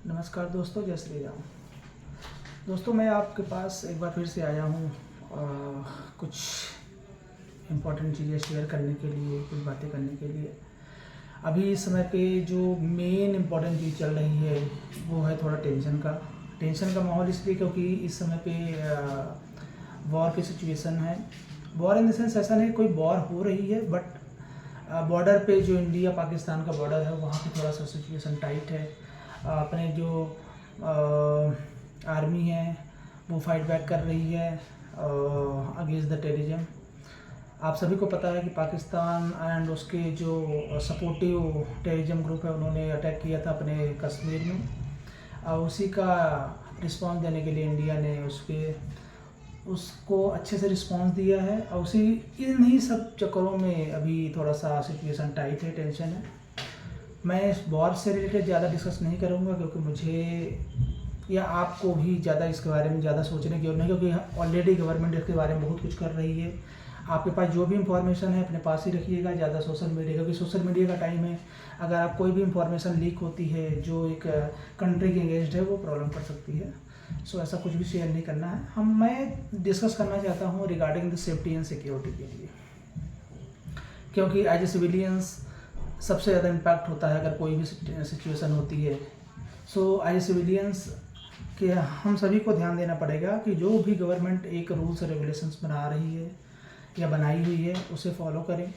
नमस्कार दोस्तों, जय श्री राम। दोस्तों, मैं आपके पास एक बार फिर से आया हूँ कुछ इम्पोर्टेंट चीज़ें शेयर करने के लिए, कुछ बातें करने के लिए। अभी इस समय पे जो मेन इम्पोर्टेंट चीज़ चल रही है वो है थोड़ा टेंशन का माहौल, इसलिए क्योंकि इस समय पे वॉर की सिचुएशन है। वॉर इन द सेंस ऐसा नहीं कोई वॉर हो रही है, बट बॉर्डर पे जो इंडिया पाकिस्तान का बॉर्डर है वहाँ पे थोड़ा सा सिचुएशन टाइट है। अपने जो आर्मी है वो फाइट बैक कर रही है अगेंस्ट द टेररिज्म। आप सभी को पता है कि पाकिस्तान एंड उसके जो सपोर्टिव टेररिज्म ग्रुप है उन्होंने अटैक किया था अपने कश्मीर में। उसी का रिस्पांस देने के लिए इंडिया ने उसको अच्छे से रिस्पांस दिया है। और उसी इन्हीं सब चक्करों में अभी थोड़ा सा सिचुएशन टाइट है, टेंशन है। मैं इस वॉर से रिलेटेड ज़्यादा डिस्कस नहीं करूँगा क्योंकि मुझे या आपको भी ज़्यादा इसके बारे में ज़्यादा सोचने की जरूरत नहीं, क्योंकि ऑलरेडी गवर्नमेंट इसके बारे में बहुत कुछ कर रही है। आपके पास जो भी इंफॉर्मेशन है अपने पास ही रखिएगा, ज़्यादा सोशल मीडिया, क्योंकि सोशल मीडिया का टाइम है। अगर आप कोई भी इंफॉर्मेशन लीक होती है जो एक कंट्री के अगेंस्ट है वो प्रॉब्लम कर सकती है। सो ऐसा कुछ भी शेयर नहीं करना है। मैं डिस्कस करना चाहता हूँ regarding the safety and security के लिए, क्योंकि एज ए सिविलियंस सबसे ज़्यादा इम्पैक्ट होता है अगर कोई भी सिचुएशन होती है। सो एज ए सिविलियंस कि हम सभी को ध्यान देना पड़ेगा कि जो भी गवर्नमेंट एक रूल्स और रेगुलेशंस बना रही है या बनाई हुई है उसे फॉलो करें।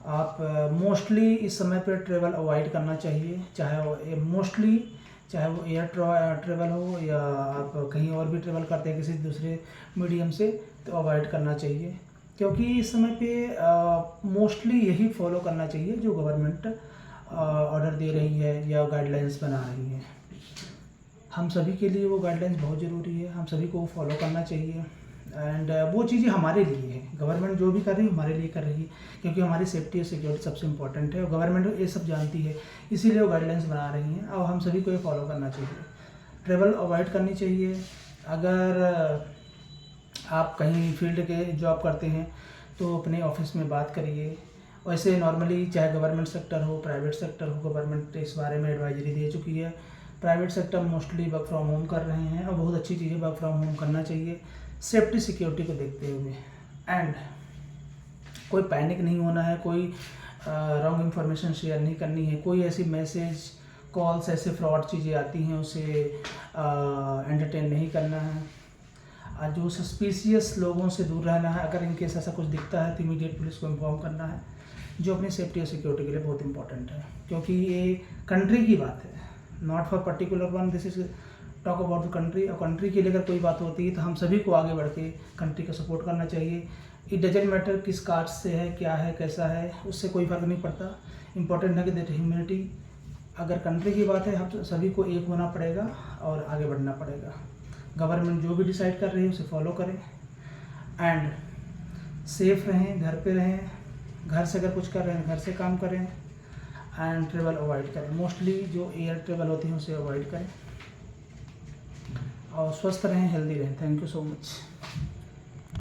आप मोस्टली इस समय पर ट्रेवल अवॉइड करना चाहिए, चाहे वो एयर ट्रेवल हो या आप कहीं और भी ट्रेवल करते हैं किसी दूसरे मीडियम से, तो अवॉइड करना चाहिए। क्योंकि इस समय पे मोस्टली यही फॉलो करना चाहिए जो गवर्नमेंट ऑर्डर दे रही है या गाइडलाइंस बना रही है। हम सभी के लिए वो गाइडलाइंस बहुत ज़रूरी है, हम सभी को फॉलो करना चाहिए। एंड वो चीज़ें हमारे लिए है, गवर्नमेंट जो भी कर रही है हमारे लिए कर रही है, क्योंकि हमारी सेफ्टी और सिक्योरिटी सबसे इम्पोर्टेंट है और गवर्नमेंट ये सब जानती है, इसीलिए वो गाइडलाइंस बना रही हैं और हम सभी को ये फॉलो करना चाहिए। ट्रेवल अवॉइड करनी चाहिए। अगर आप कहीं फील्ड के जॉब करते हैं तो अपने ऑफिस में बात करिए। वैसे नॉर्मली चाहे गवर्नमेंट सेक्टर हो, प्राइवेट सेक्टर हो, गवर्नमेंट इस बारे में एडवाइजरी दे चुकी है। Private sector mostly work from home कर रहे हैं और बहुत अच्छी चीज़ है, वर्क फ्रॉम होम करना चाहिए सेफ्टी सिक्योरिटी को देखते हुए। एंड कोई पैनिक नहीं होना है, कोई रॉन्ग इन्फॉर्मेशन शेयर नहीं करनी है, कोई ऐसी मैसेज कॉल्स ऐसे फ्रॉड चीज़ें आती हैं उसे एंटरटेन नहीं करना है। जो सस्पिशियस लोगों से दूर रहना है। अगर इनकेस ऐसा कुछ दिखता है तो इमीडिएट पुलिस को इन्फॉर्म करना है, जो अपनी सेफ्टी और सिक्योरिटी के लिए बहुत इंपॉर्टेंट है, क्योंकि ये कंट्री की बात है, not for particular one. This is talk about the country. और कंट्री के लिए अगर कोई बात होती है तो हम सभी को आगे बढ़ के कंट्री का सपोर्ट करना चाहिए। इट डजेंट मैटर किस कास्ट से है, क्या है, कैसा है, उससे कोई फ़र्क नहीं पड़ता। इंपॉर्टेंट है कि दैट ह्यूमैनिटी। अगर कंट्री की बात है हम सभी को एक होना पड़ेगा और आगे बढ़ना पड़ेगा। गवर्नमेंट जो भी डिसाइड कर रही है उसे फॉलो करें एंड सेफ रहें, घर पे रहें। घर से अगर कुछ कर रहे हैं घर से काम करें एंड ट्रेवल अवॉइड करें। मोस्टली जो एयर ट्रेवल होती है उसे अवॉइड करें और स्वस्थ रहें, हेल्दी रहें। Thank you so much.